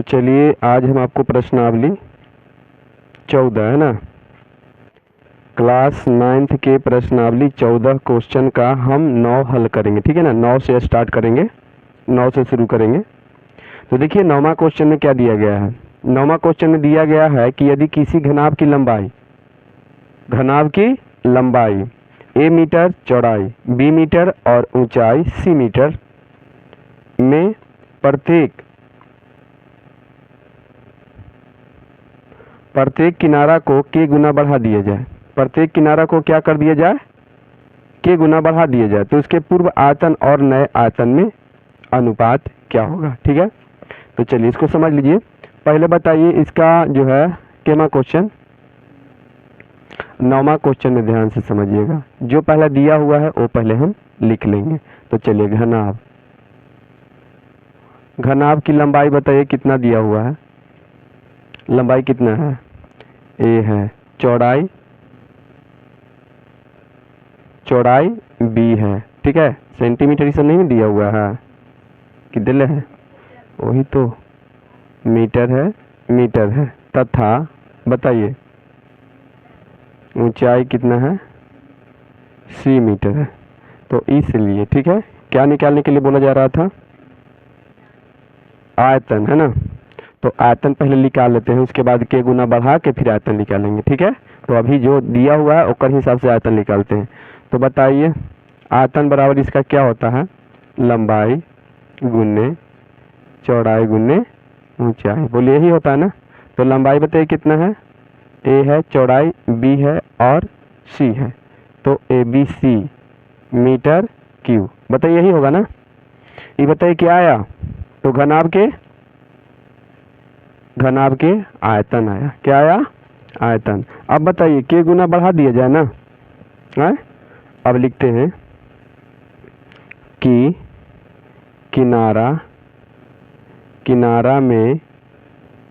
चलिए आज हम आपको प्रश्नावली 14 है ना, क्लास 9th के प्रश्नावली 14 क्वेश्चन का हम 9 हल करेंगे। ठीक है ना, 9 से स्टार्ट करेंगे, 9 से शुरू करेंगे। तो देखिए 9वां क्वेश्चन में क्या दिया गया है। 9वां क्वेश्चन में दिया गया है कि यदि किसी घनाभ की लंबाई a मीटर, चौड़ाई b मीटर और ऊंचाई c मीटर में प्रत्येक किनारा को k गुना बढ़ा दिया जाए। प्रत्येक किनारा को क्या कर दिया जाए, k गुना बढ़ा दिया जाए। तो इसके पूर्व आयतन और नए आयतन में अनुपात क्या होगा। ठीक है, तो चलिए इसको समझ लीजिए। पहले बताइए इसका जो है केमा क्वेश्चन, 9वां क्वेश्चन में ध्यान से समझिएगा। जो पहले दिया हुआ है वो पहले हम लिख लेंगे। तो चलिए घनाभ की लंबाई बताइए कितना दिया हुआ है। लंबाई कितना है, a है। चौड़ाई b है। ठीक है, सेंटीमीटर ये सब नहीं दिया हुआ है कि दिले है, वही तो मीटर है। तथा बताइए ऊंचाई कितना है, c मीटर है। तो इसलिए ठीक है, क्या निकालने के लिए बोला जा रहा था, आयतन है ना। तो आयतन पहले निकाल लेते हैं, उसके बाद k गुना बढ़ा के फिर आयतन निकालेंगे। ठीक है, तो अभी जो दिया हुआ है उसके हिसाब से आयतन निकालते हैं। तो बताइए आयतन बराबर इसका क्या होता है, लंबाई गुने चौड़ाई गुने ऊंचाई। बोलिए यही होता है ना। तो लंबाई बताइए कितना है, a है, चौड़ाई b है और c है। तो ABC मीटर क्यूब। बताइए यही होगा ना। ये बताइए क्या आया, तो घनाभ के आयतन आया। क्या आया, आयतन। अब बताइए k गुना बढ़ा दिया जाए ना है? अब लिखते हैं कि किनारा में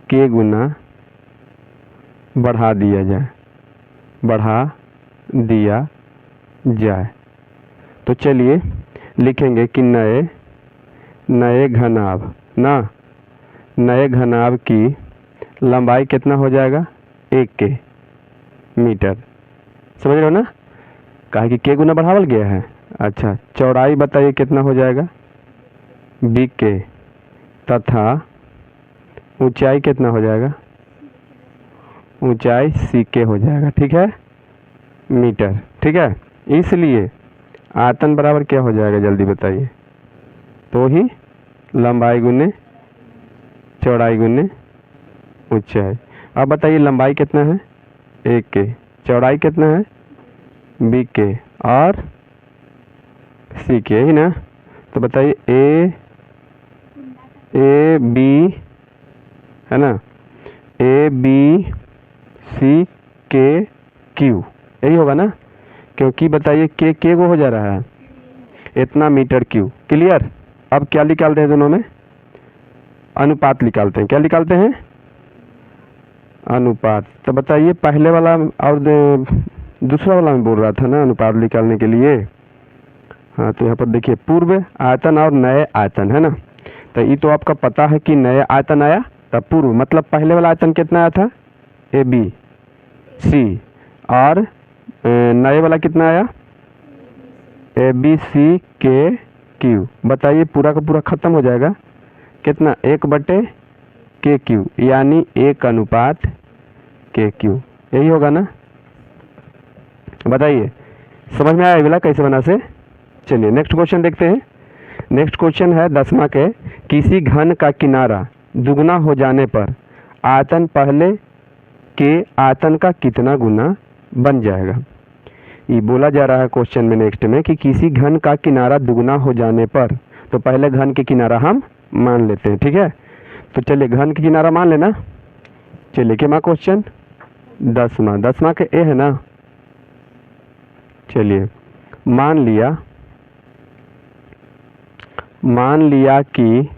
k गुना बढ़ा दिया जाए। तो चलिए लिखेंगे कि नए घनाभ की लंबाई कितना हो जाएगा, 1 मीटर। समझ रहे हो ना, कहा कि k गुना बढ़ावल गया है। अच्छा, चौड़ाई बताइए कितना हो जाएगा, b के। तथा ऊंचाई कितना हो जाएगा, ऊंचाई c के हो जाएगा। ठीक है, मीटर। ठीक है, इसलिए आयतन बराबर क्या हो जाएगा, जल्दी बताइए। तो ही लंबाई गुने चौड़ाई गुने ऊंचाई। अब बताइए लंबाई कितना है, 1 चौड़ाई कितना है, b के और c के ही ना। तो बताइए a b है ना, ABC Q यही होगा ना, क्योंकि बताइए के वो हो जा रहा है इतना मीटर क्यूब। क्लियर। अब क्या निकालते हैं, दोनों में अनुपात निकालते हैं। क्या निकालते हैं, अनुपात। तो बताइए पहले वाला और दूसरा वाला में बोल रहा था ना अनुपात निकालने के लिए। हाँ, तो यहाँ पर देखिए पूर्व आयतन और नए आयतन है ना। तो ये तो आपका पता है कि नए आयतन आया, तब पूर्व मतलब पहले वाला आयतन कितना आया था, ABC, और नए वाला कितना आया, ABC के क्यू। बताइए पूरा का पूरा खत्म हो जाएगा कितना, 1/k क्यू, यानी 1:k क्यू। यही होगा ना। बताइए समझ में आया वाला कैसे बना से। चलिए नेक्स्ट क्वेश्चन देखते हैं। नेक्स्ट क्वेश्चन है 10वां के, किसी घन का किनारा दुगना हो जाने पर आयतन पहले के आयतन का कितना गुना बन जाएगा। ये बोला जा रहा है क्वेश्चन में नेक्स्ट में कि किसी घन का किनारा दुगना हो जाने पर, तो पहले घन के किनारा हम मान लेते हैं। ठीक है, तो चलिए घन के किनारा मान लेना। चलिए क्या क्वेश्चन 10वां के ए है ना। चलिए मान लिया कि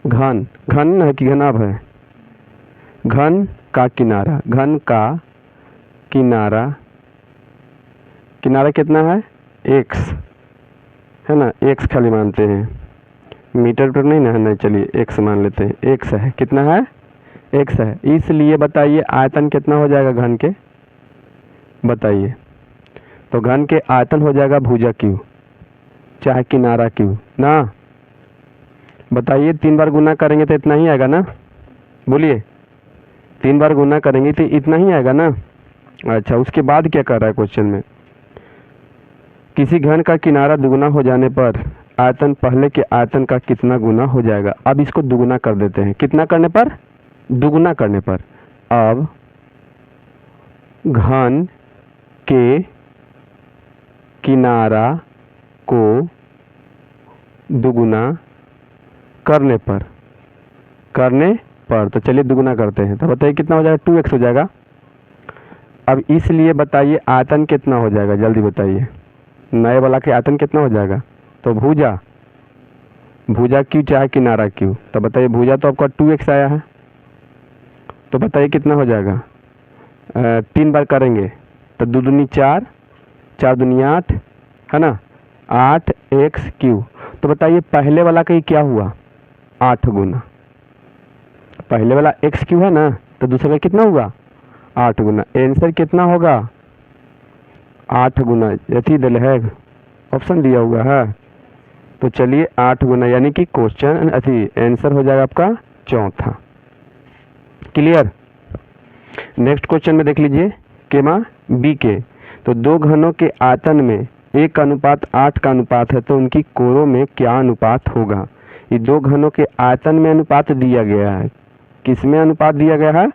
घन है कि घनाभ है, घन का किनारा कितना है, x है ना, x खाली मानते हैं। मीटर पर नहीं ना है, नहीं चलिए एक्स मान लेते हैं, एक्स है, कितना है, एक्स है। इसलिए बताइए आयतन कितना हो जाएगा घन के, बताइए। तो घन के आयतन हो जाएगा भुजा क्यू चाहे किनारा क्यू ना। बताइए 3 बार गुना करेंगे तो इतना ही आएगा ना, बोलिए 3 बार गुना करेंगे तो इतना ही आएगा ना। अच्छा, उसके बाद क्या कर रहा है क्वेश्चन में, किसी घन का किनारा दुगुना हो जाने पर आयतन पहले के आयतन का कितना गुना हो जाएगा। अब इसको दुगुना कर देते हैं, कितना करने पर, दुगुना करने पर। अब घन के किनारा को दुगुना करने पर, तो चलिए दुगुना करते हैं, तो बताइए कितना हो जाएगा, 2x हो जाएगा। अब इसलिए बताइए आयतन कितना हो जाएगा, जल्दी बताइए, नए वाला के आयतन कितना हो जाएगा। तो भुजा क्यू चाहे किनारा क्यू, तो बताइए भुजा तो आपका 2x आया है, तो बताइए कितना हो जाएगा। 3 बार करेंगे तो 2 दूनी 4, 4 दूनी 8 है ना, 8x क्यू। तो बताइए पहले वाला का ही क्या हुआ, 8 गुना, पहले वाला x क्यू है ना, तो दूसरे का कितना हुआ, 8 गुना। आंसर कितना होगा, 8 गुना, यथी दिल है ऑप्शन दिया हुआ है। तो चलिए 8 गुना, यानी कि क्वेश्चन आंसर हो जाएगा आपका चौथा। क्लियर। नेक्स्ट क्वेश्चन में देख लीजिए केमा बी के, तो 2 घनों के आयतन में 1:8 का अनुपात है, तो उनकी कोरों में क्या अनुपात होगा। ये 2 घनों के आयतन में अनुपात दिया गया है, किस में अनुपात दिया गया है,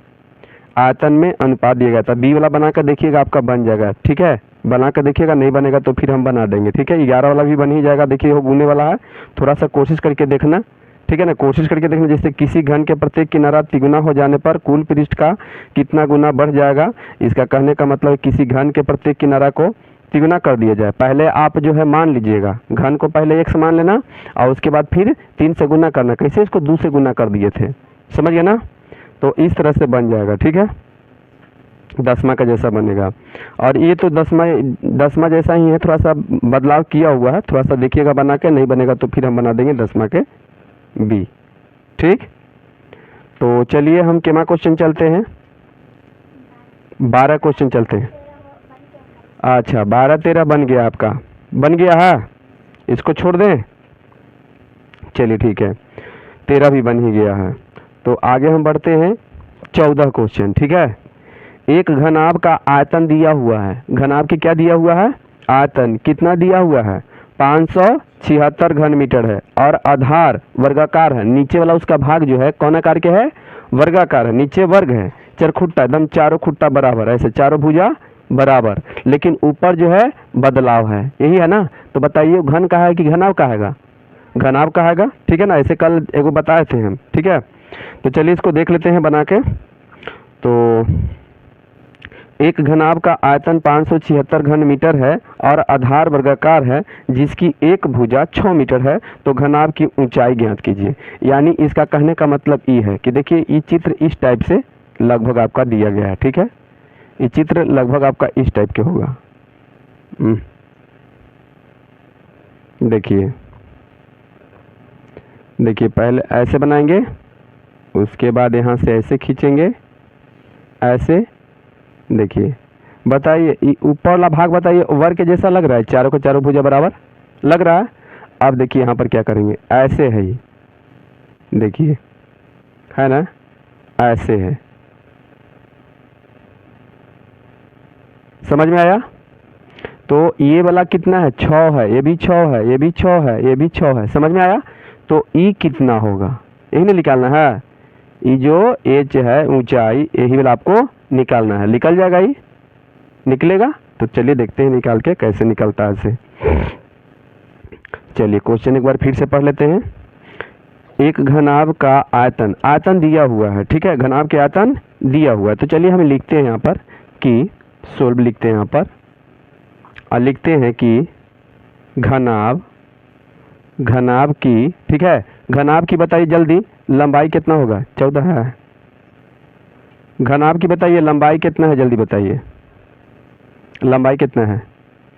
आयतन में अनुपात दिया गया था। बी वाला बनाकर देखिएगा आपका बन जाएगा, ठीक है, बनाकर देखिएगा, नहीं बनेगा तो फिर हम बना देंगे, ठीक है। 11 वाला भी बन ही जाएगा, देखिए वो गुने वाला है, थोड़ा सा कोशिश करके देखना, ठीक है ना, कोशिश करके देखना। जैसे किसी घन के प्रत्येक किनारा तिगुना हो जाने पर कुल पृष्ठ का कितना गुना बढ़ जाएगा। इसका कहने का मतलब किसी घन के प्रत्येक किनारा को तिगुना कर दिया जाए। पहले आप जो है मान लीजिएगा, घन को पहले 1 से मान लेना और उसके बाद फिर 3 से गुना करना। कैसे, इसको 2 से गुना कर दिए थे, समझ गए ना। तो इस तरह से बन जाएगा, ठीक है, 10वां का जैसा बनेगा। और ये तो 10वां जैसा ही है, थोड़ा सा बदलाव किया हुआ है, थोड़ा सा देखिएगा बना के, नहीं बनेगा तो फिर हम बना देंगे 10वां के बी, ठीक। तो चलिए हम केमा क्वेश्चन चलते हैं, 12 क्वेश्चन चलते हैं। अच्छा 12-13 बन गया आपका, बन गया है, इसको छोड़ दें, चलिए ठीक है, 13 भी बन ही गया है। तो आगे हम बढ़ते हैं 14 क्वेश्चन, ठीक है। एक घनाभ का आयतन दिया हुआ है, घनाभ की क्या दिया हुआ है, आयतन कितना दिया हुआ है, 576 घन मीटर है, और आधार वर्गाकार है, नीचे वाला उसका भाग जो है कौन आकार के है, वर्गाकार है, नीचे वर्ग है, चरखुट्टा एकदम चारों खुट्टा बराबर, ऐसे चारों भुजा बराबर, लेकिन ऊपर जो है बदलाव है, यही है ना। तो बताइए घन कहा है कि घनाभ कहेगा, घनाभ कहेगा, ठीक है ना, ऐसे कल एगो बताए थे हम, ठीक है। तो चलिए इसको देख लेते हैं बना के। तो एक घनाभ का आयतन 576 घन मीटर है और आधार वर्गाकार है, जिसकी एक भुजा 6 मीटर है, तो घनाभ की ऊंचाई ज्ञात कीजिए। यानी इसका कहने का मतलब ये है कि देखिए ये चित्र इस टाइप से लगभग आपका दिया गया है, ठीक है, ये चित्र लगभग आपका इस टाइप के होगा। देखिए देखिए पहले ऐसे बनाएंगे, उसके बाद यहाँ से ऐसे खींचेंगे, ऐसे, देखिए बताइए ऊपर वाला भाग बताइए वर्ग के जैसा लग रहा है, चारों को चारों भुजा बराबर लग रहा है। अब देखिए यहाँ पर क्या करेंगे, ऐसे है ये, देखिए है ना, ऐसे है, समझ में आया। तो ये वाला कितना है, 6 है, ये भी 6 है, ये भी 6 है, ये भी 6 है, समझ में आया। तो ई कितना होगा, यही ना निकालना है, ये जो एच है ऊंचाई, यही वाला आपको निकालना है, निकल जाएगा, ये निकलेगा। तो चलिए देखते हैं निकाल के कैसे निकलता है इसे। चलिए क्वेश्चन एक बार फिर से पढ़ लेते हैं। एक घनाभ का आयतन, आयतन दिया हुआ है, ठीक है, घनाभ के आयतन दिया हुआ है। तो चलिए हम लिखते हैं यहाँ पर कि सोल्व लिखते हैं यहाँ पर, और लिखते हैं कि घनाभ की, ठीक है, घनाभ की बताइए जल्दी, लंबाई कितना होगा, 14 है। घनाभ की बताइए लंबाई कितना है, जल्दी बताइए, लंबाई कितना है,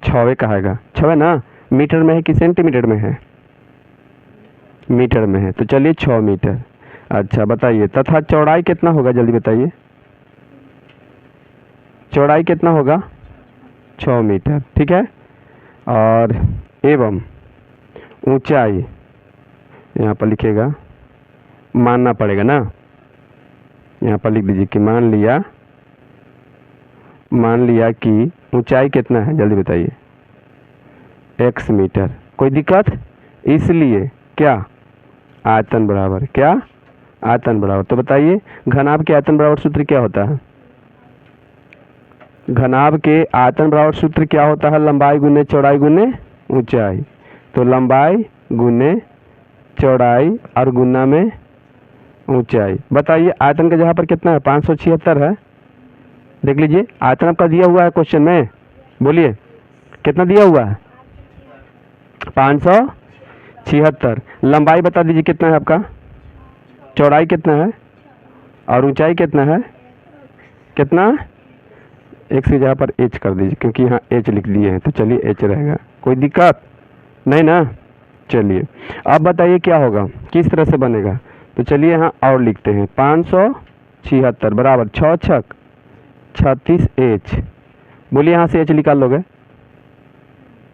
6 कहेगा, 6 ना, मीटर में है कि सेंटीमीटर में है, मीटर में है, तो चलिए 6 मीटर। अच्छा बताइए, तथा चौड़ाई कितना होगा, जल्दी बताइए, चौड़ाई कितना होगा, 6 मीटर, ठीक है। और एवं ऊंचाई यहाँ पर लिखेगा, मानना पड़ेगा ना, यहाँ पर लिख दीजिए कि मान लिया कि ऊंचाई कितना है, जल्दी बताइए, x मीटर। कोई दिक्कत? इसलिए क्या, आयतन बराबर क्या, आयतन बराबर। तो बताइए घनाभ के आयतन बराबर सूत्र क्या होता है, घनाभ के आयतन बराबर सूत्र क्या होता है, लंबाई गुने चौड़ाई गुने ऊंचाई। तो लंबाई गुने चौड़ाई और गुना में ऊंचाई। बताइए आयतन का जगह पर कितना है, 576 है। देख लीजिए आयतन आपका दिया हुआ है क्वेश्चन में, बोलिए कितना दिया हुआ है, 576। लंबाई बता दीजिए कितना है आपका, चौड़ाई कितना है और ऊंचाई कितना है, कितना, एक की जगह पर एच कर दीजिए क्योंकि यहाँ एच लिख दिए हैं, तो चलिए एच रहेगा। कोई दिक्कत नहीं ना। चलिए अब बताइए क्या होगा, किस तरह से बनेगा। तो चलिए यहाँ और लिखते हैं, 576 बराबर 6 छक 36 एच। बोलिए यहाँ से एच निकाल लोगे,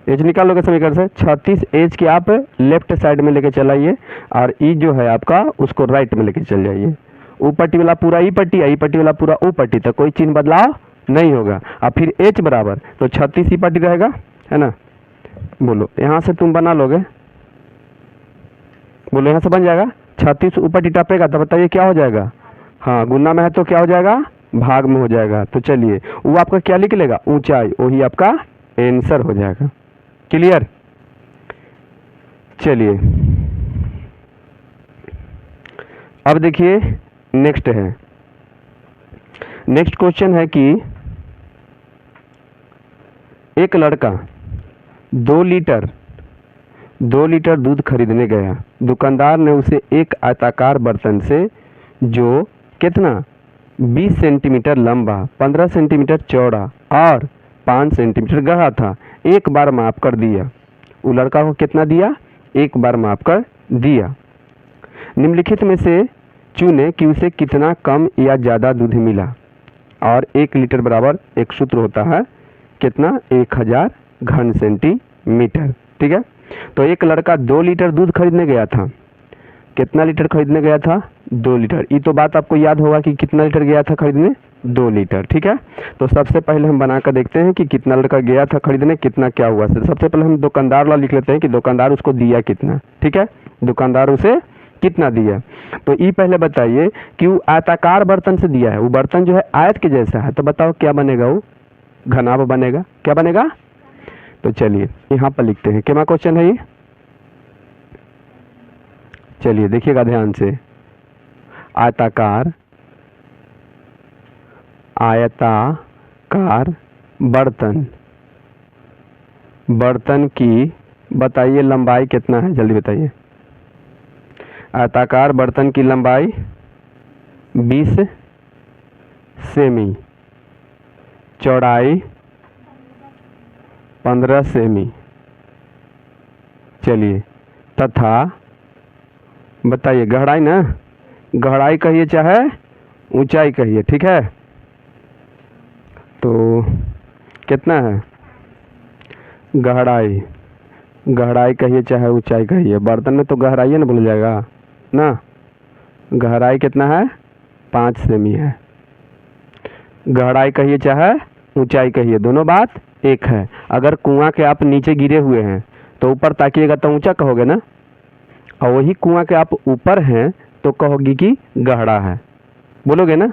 एच निकाल लोगे समीकरण से। 36 एच की आप लेफ्ट साइड में लेके चलाइए और ई जो है आपका उसको राइट में लेके चल जाइए। ऊ पट्टी वाला पूरा ई पट्टी, आई पट्टी वाला पूरा ऊ पट्टी, तक कोई चिन्ह बदलाव नहीं होगा। और फिर एच बराबर तो 36 ई पट्टी रहेगा, है ना। बोलो यहाँ से तुम बना लोगे, बोलो यहाँ से बन जाएगा, 36 ऊपर टपेगा तो बताइए क्या हो जाएगा, हाँ गुना में है तो क्या हो जाएगा, भाग में हो जाएगा। तो चलिए वो आपका क्या लिख लेगा, ऊंचाई, वही आपका आंसर हो जाएगा। क्लियर। चलिए अब देखिए नेक्स्ट है, नेक्स्ट क्वेश्चन है कि एक लड़का 2 लीटर दूध खरीदने गया। दुकानदार ने उसे एक आयताकार बर्तन से जो कितना 20 सेंटीमीटर लंबा, 15 सेंटीमीटर चौड़ा और 5 सेंटीमीटर गहरा था, एक बार माप कर दिया। वो लड़का को कितना दिया, एक बार माप कर दिया। निम्नलिखित में से चुने कि उसे कितना कम या ज़्यादा दूध मिला। और 1 लीटर बराबर एक सूत्र होता है कितना, 1000 घन सेंटीमीटर, ठीक है। तो एक लड़का 2 लीटर दूध खरीदने गया था। कितना लीटर खरीदने गया था, 2 लीटर। ये तो बात आपको याद होगा कि कितना लीटर गया था खरीदने, 2 लीटर, ठीक है। तो सबसे पहले हम बनाकर देखते हैं कि कितना लड़का गया था खरीदने, कितना क्या हुआ। सबसे पहले हम दुकानदार वाला लिख लेते हैं कि दुकानदार उसको दिया कितना, ठीक है, दुकानदार उसे कितना दिया। तो ये पहले बताइए कि वो आयताकार बर्तन से दिया है, वो बर्तन जो है आयत के जैसा है, तो बताओ क्या बनेगा, वो घनाभ बनेगा, क्या बनेगा। तो चलिए यहाँ पर लिखते हैं, क्या क्वेश्चन है ये, चलिए देखिएगा ध्यान से। आयताकार बर्तन की बताइए लंबाई कितना है, जल्दी बताइए। आयताकार बर्तन की लंबाई 20 सेमी, चौड़ाई 15 सेमी। चलिए तथा बताइए गहराई ना, गहराई कहिए चाहे ऊंचाई कहिए, ठीक है। तो कितना है गहराई कहिए चाहे ऊंचाई कहिए, बर्तन में तो गहराई है ना बोल जाएगा ना। गहराई कितना है, 5 सेमी है। गहराई कहिए चाहे ऊंचाई कहिए, दोनों बात एक है। अगर कुआं के आप नीचे गिरे हुए हैं तो ऊपर ताकिएगा तो ऊंचा कहोगे ना, और वही कुआं के आप ऊपर हैं तो कहोगी कि गहरा है, बोलोगे ना।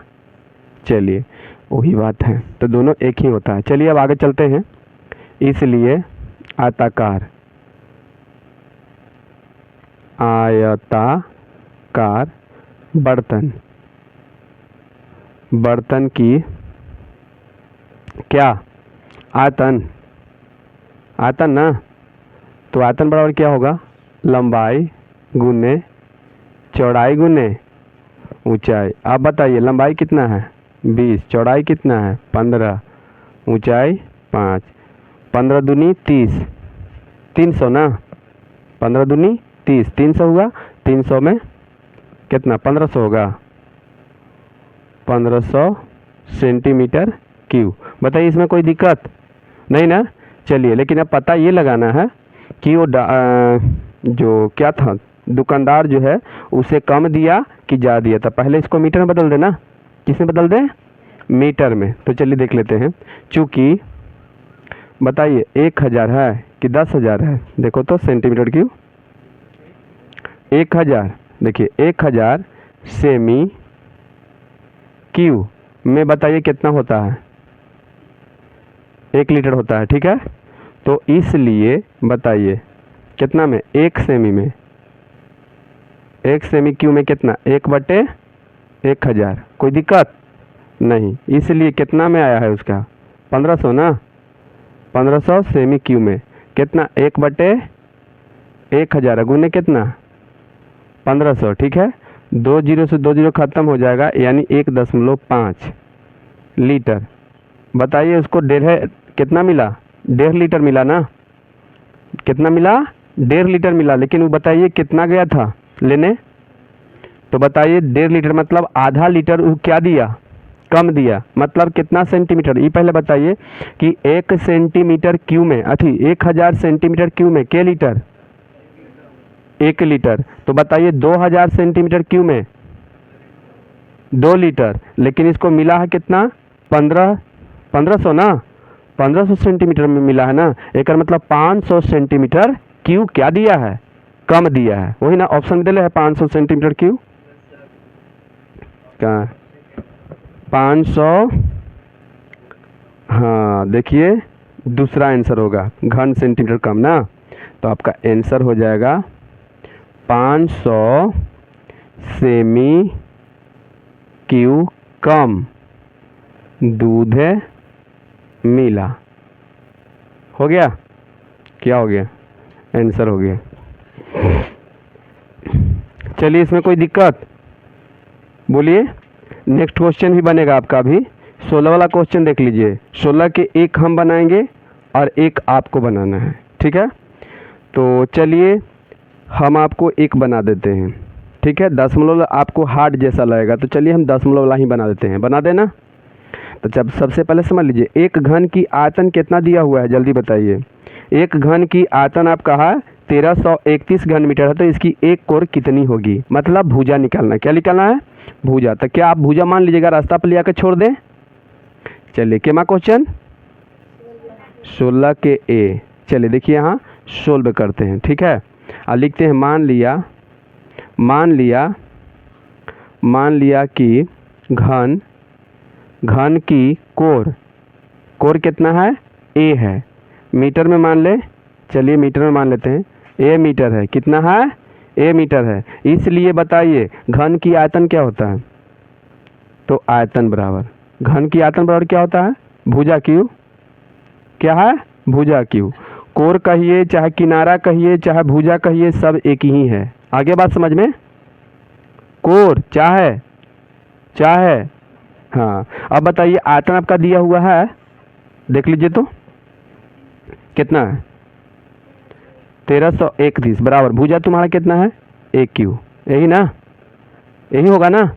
चलिए वही बात है, तो दोनों एक ही होता है। चलिए अब आगे चलते हैं। इसलिए आयताकार बर्तन की क्या, आयतन ना। तो आयतन बराबर क्या होगा, लंबाई गुने चौड़ाई गुने ऊंचाई। आप बताइए लंबाई कितना है, 20, चौड़ाई कितना है, 15, ऊंचाई 5, 15 दूनी 30, 300 ना, 15 दूनी 30, 300 हुआ, 300 में कितना 1500 होगा, 1500 सेंटीमीटर क्यूब। बताइए इसमें कोई दिक्कत नहीं ना। चलिए, लेकिन अब पता ये लगाना है कि वो जो क्या था दुकानदार जो है उसे कम दिया कि ज़्यादा दिया था। पहले इसको मीटर में बदल देना। किस में बदल दें, मीटर में। तो चलिए देख लेते हैं। चूँकि बताइए 1000 है कि 10,000 है, देखो तो सेंटीमीटर क्यूब 1000। देखिए 1000 सेमी क्यूब में बताइए कितना होता है, 1 लीटर होता है। ठीक है, तो इसलिए बताइए कितना में, 1 सेमी में, 1 सेमी क्यूब में कितना, 1/1000। कोई दिक्कत नहीं, इसलिए कितना में आया है उसका 1500 ना। 1500 सेमी क्यूब में कितना, 1/1000 गुने कितना 1500। ठीक है, 2 जीरो से 2 जीरो खत्म हो जाएगा, यानी 1.5 लीटर। बताइए उसको कितना मिला, 1.5 लीटर मिला ना। कितना मिला, 1.5 लीटर मिला। लेकिन वो बताइए कितना गया था लेने, तो बताइए 1.5 लीटर मतलब आधा लीटर वो क्या दिया, कम दिया। मतलब कितना सेंटीमीटर, ये पहले बताइए कि 1 सेंटीमीटर क्यूब में 1000 सेंटीमीटर क्यूब में के लीटर, 1 लीटर। तो बताइए 2000 सेंटीमीटर क्यूब में 2 लीटर। लेकिन इसको मिला है कितना, 1500 ना, 1500 सेंटीमीटर में मिला है ना। एक मतलब 500 सेंटीमीटर क्यूब क्या दिया है, कम दिया है। वही ना ऑप्शन दिले है 500 सेंटीमीटर क्यूब का 500। हाँ देखिए दूसरा आंसर होगा घन सेंटीमीटर कम ना। तो आपका आंसर हो जाएगा 500 सेमी क्यूब कम दूध मिला। हो गया, क्या हो गया, आंसर हो गया। चलिए इसमें कोई दिक्कत बोलिए। नेक्स्ट क्वेश्चन ही बनेगा आपका भी 16 वाला क्वेश्चन देख लीजिए। 16 के एक हम बनाएंगे और एक आपको बनाना है। ठीक है, तो चलिए हम आपको एक बना देते हैं। ठीक है, दशमलव आपको हार्ड जैसा लगेगा, तो चलिए हम दशमलव वाला ही बना देते हैं। बना देना। तो जब सबसे पहले समझ लीजिए, एक घन की आयतन कितना दिया हुआ है, जल्दी बताइए। एक घन की आयतन आपका है 1331 घन मीटर है, तो इसकी एक कोर कितनी होगी, मतलब भुजा निकालना है। क्या निकालना है, भुजा। तो क्या आप भुजा मान लीजिएगा, रास्ता पर ले आकर छोड़ दें। चलिए केमा क्वेश्चन 16 के ए। चलिए देखिए यहाँ सोल्व करते हैं। ठीक है, और लिखते हैं मान लिया कि घन की कोर कितना है, ए है। मीटर में मान ले, चलिए मीटर में मान लेते हैं, ए मीटर है। कितना है, ए मीटर है। इसलिए बताइए घन की आयतन क्या होता है, तो आयतन बराबर घन की आयतन बराबर क्या होता है, भुजा क्यूब। क्या है, भुजा क्यूब। कोर कहिए चाहे किनारा कहिए चाहे भुजा कहिए, सब एक ही है। आगे बात समझ में, कोर चाहे हाँ। अब बताइए आयतन आपका दिया हुआ है, देख लीजिए तो कितना है 1331 बराबर भुजा तुम्हारा कितना है, 1 क्यू। यही ना, यही होगा ना।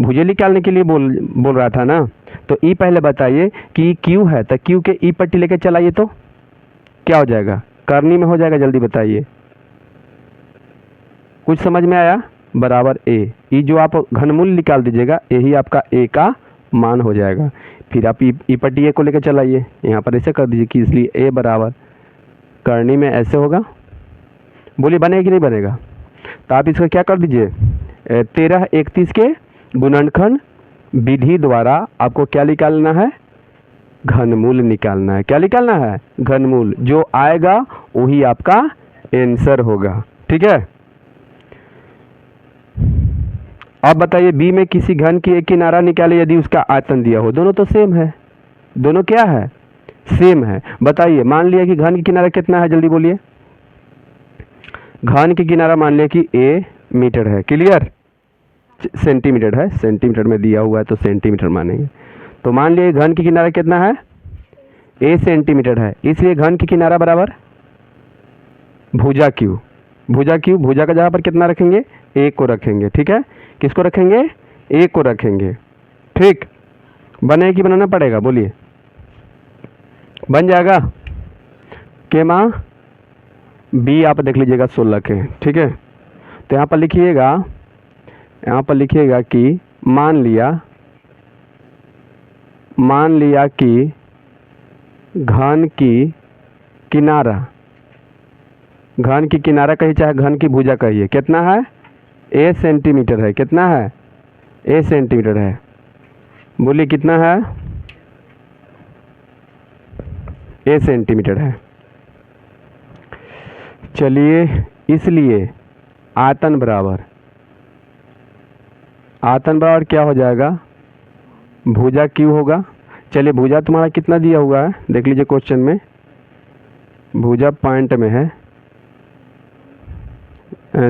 भुजा निकालने के लिए बोल रहा था ना। तो ई पहले बताइए कि क्यू है, तो क्यू के ई पट्टी लेके चलाइए तो क्या हो जाएगा, करनी में हो जाएगा। जल्दी बताइए, कुछ समझ में आया, बराबर ए। ई जो आप घनमूल निकाल दीजिएगा, यही आपका ए का मान हो जाएगा। फिर आप ई पट्टी ए को लेकर चलाइए, यहाँ पर ऐसे कर दीजिए कि इसलिए ए बराबर करनी में ऐसे होगा। बोलिए बनेगा कि नहीं बनेगा। तो आप इसका क्या कर दीजिए, 1331 के गुणनखंड विधि द्वारा आपको क्या निकालना है, घनमूल निकालना है। क्या निकालना है, घनमूल। जो आएगा वही आपका आंसर होगा। ठीक है, अब बताइए बी में किसी घन की एक किनारा निकाले यदि उसका आयतन दिया हो। दोनों तो सेम है, दोनों क्या है, सेम है। बताइए मान लिया कि घन की किनारा कितना है, जल्दी बोलिए। घन की किनारा मान लिया कि ए मीटर है, क्लियर। सेंटीमीटर है, सेंटीमीटर में दिया हुआ है तो सेंटीमीटर मानेंगे। तो मान लिया घन की किनारा कितना है, ए सेंटीमीटर है, इसलिए घन की किनारा बराबर भुजा क्यू। भुजा क्यों, भुजा का जगह पर कितना रखेंगे, ए को रखेंगे, ठीक है। किसको रखेंगे, ए को रखेंगे, ठीक। बने कि बनाना पड़ेगा, बोलिए। बन जाएगा के माँ बी आप देख लीजिएगा 16 के, ठीक है। तो यहाँ पर लिखिएगा, यहाँ पर लिखिएगा कि मान लिया कि घन की किनारा कहिए चाहे घन की भुजा कहिए, कितना है, ए सेंटीमीटर है। कितना है, ए सेंटीमीटर है। बोलिए कितना है, ए सेंटीमीटर है। चलिए, इसलिए आयतन बराबर क्या हो जाएगा, भुजा क्यू होगा। चलिए, भुजा तुम्हारा कितना दिया हुआ है देख लीजिए क्वेश्चन में, भुजा पॉइंट में है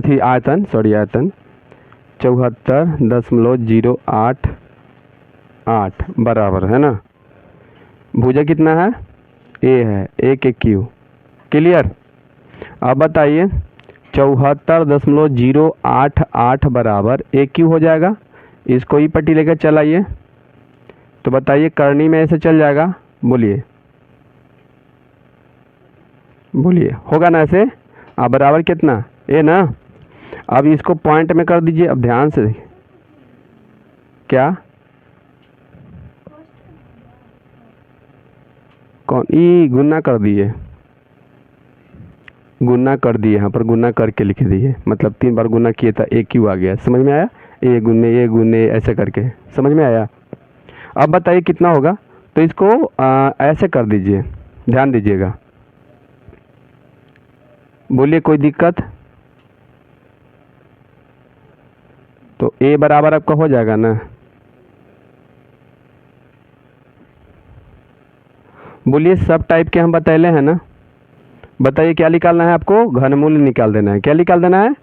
थी, आयतन 74.088 बराबर है ना। भुजा कितना है, ए है, ए के क्यू। क्लियर। अब बताइए 74.088 बराबर ए क्यू हो जाएगा। इसको ही पट्टी लेकर चलाइए, तो बताइए करनी में ऐसे चल जाएगा। बोलिए होगा ना ऐसे। अब बराबर कितना, ए ना। अब इसको पॉइंट में कर दीजिए। अब ध्यान से देखिए, क्या कौन ई गुना कर दिए, यहाँ पर गुना करके लिख दिए, मतलब 3 बार गुना किए था, ए क्यू आ गया। समझ में आया, ए गुने ऐसे करके, समझ में आया। अब बताइए कितना होगा, तो इसको ऐसे कर दीजिए, ध्यान दीजिएगा। बोलिए कोई दिक्कत, तो ए बराबर आपका हो जाएगा ना। बोलिए सब टाइप के हम बतैले हैं ना। बताइए क्या निकालना है आपको, घनमूल निकाल देना है। क्या निकाल देना है,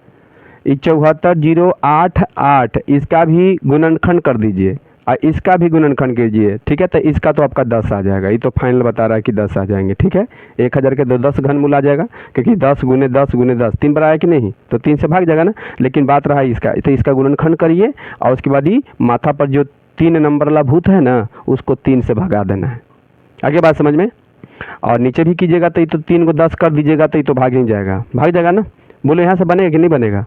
74.088 इसका भी गुणनखंड कर दीजिए और इसका भी गुणनखंड कीजिए, ठीक है। तो इसका तो आपका 10 आ जाएगा, ये तो फाइनल बता रहा है कि 10 आ जाएंगे, ठीक है। 1000 के 10 घनमूल आ जाएगा, क्योंकि 10 गुने 10 गुने 10 3 बार आया कि नहीं, तो 3 से भाग जाएगा ना। लेकिन बात रहा इसका, तो इसका गुणनखंड करिए और उसके बाद ही माथा पर जो 3 नंबर वाला भूत है ना, उसको 3 से भगा देना है। आगे बात समझ में। और नीचे भी कीजिएगा तो ये तो 3 को 10 कर दीजिएगा, तो ये तो भाग ही जाएगा ना। बोलो यहाँ से बनेगा कि नहीं बनेगा,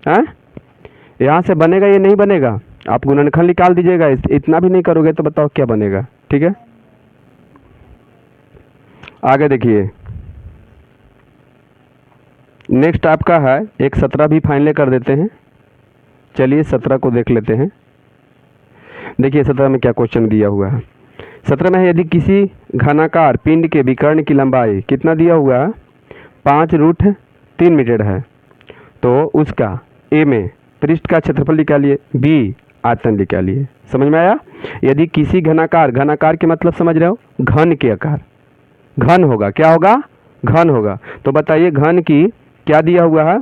हाँ यहाँ से बनेगा ये नहीं बनेगा। आप गुणनखंड निकाल दीजिएगा, इतना भी नहीं करोगे तो बताओ क्या बनेगा, ठीक है। आगे देखिए, नेक्स्ट आपका है एक 17 भी फाइनल कर देते हैं। चलिए 17 को देख लेते हैं। देखिए 17 में क्या क्वेश्चन दिया हुआ है। 17 में है, यदि किसी घनाकार पिंड के विकर्ण की लंबाई कितना दिया हुआ है, 5√3 मीटर है, तो उसका ए में पृष्ठ का क्षेत्रफल निकालिए, बी आयतन निकालिए। समझ में आया। यदि किसी घनाकार के मतलब समझ रहे हो, घन के आकार, घन होगा, क्या होगा, घन होगा। तो बताइए घन की क्या दिया हुआ है,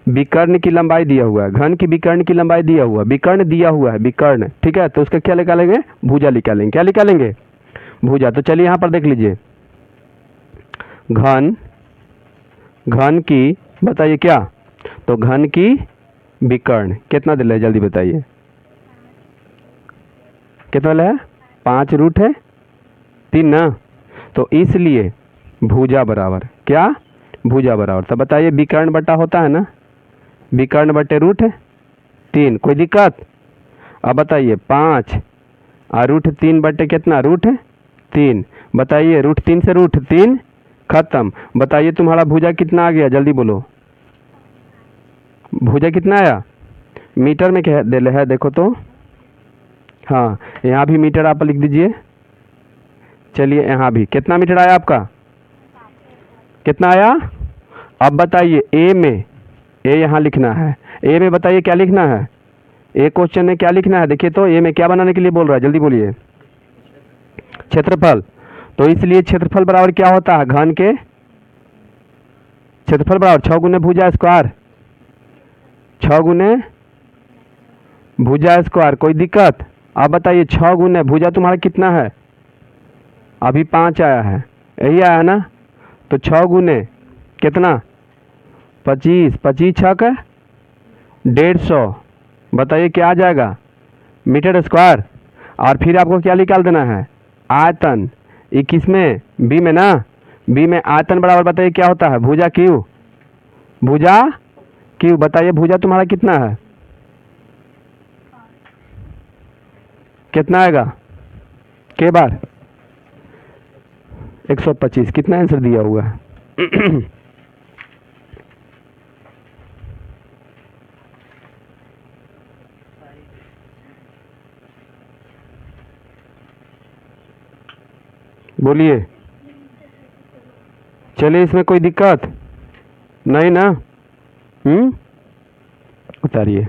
विकर्ण की लंबाई दिया हुआ है, घन की विकर्ण की लंबाई दिया हुआ है, विकर्ण दिया हुआ है, विकर्ण, ठीक है। तो उसका क्या निकालेंगे, भुजा निकालेंगे। क्या निकालेंगे, भुजा। तो चलिए यहाँ पर देख लीजिए, घन की बताइए क्या, तो घन की विकर्ण कितना दिला है, जल्दी बताइए कितना है, 5√3 ना। तो इसलिए भुजा बराबर क्या, भुजा बराबर। तो बताइए विकर्ण बटा होता है ना, विकर्ण बटे √3, कोई दिक्कत। अब बताइए 5 और √3 बटे कितना, √3। बताइए √3 से √3 खत्म। बताइए तुम्हारा भुजा कितना आ गया, जल्दी बोलो। भुजा कितना आया, मीटर में क्या दे है देखो तो, हाँ यहाँ भी मीटर आप लिख दीजिए। चलिए यहाँ भी कितना मीटर आया आपका, कितना आया। अब बताइए ए में, ए यहाँ लिखना है, ए में बताइए क्या लिखना है, ए क्वेश्चन में क्या लिखना है। देखिए तो ए में क्या बनाने के लिए बोल रहा है, जल्दी बोलिए, क्षेत्रफल। तो इसलिए क्षेत्रफल बराबर क्या होता है, घन के क्षेत्रफल बराबर 6 गुने भुजा स्क्वायर, 6 गुने भुजा स्क्वायर, कोई दिक्कत। अब बताइए 6 गुने भुजा तुम्हारा कितना है, अभी 5 आया है, यही आया ना। तो 6 गुने कितना 25, 25 छक 150। बताइए क्या आ जाएगा, मीटर स्क्वायर। और फिर आपको क्या निकाल देना है, आयतन। 21 में बी में ना, बी में आयतन बराबर बताइए क्या होता है, भुजा क्यू, भुजा क्यू। बताइए भुजा तुम्हारा कितना है, कितना आएगा के बार 125। कितना आंसर दिया हुआ है बोलिए। चलिए, इसमें कोई दिक्कत नहीं ना, उतारिए।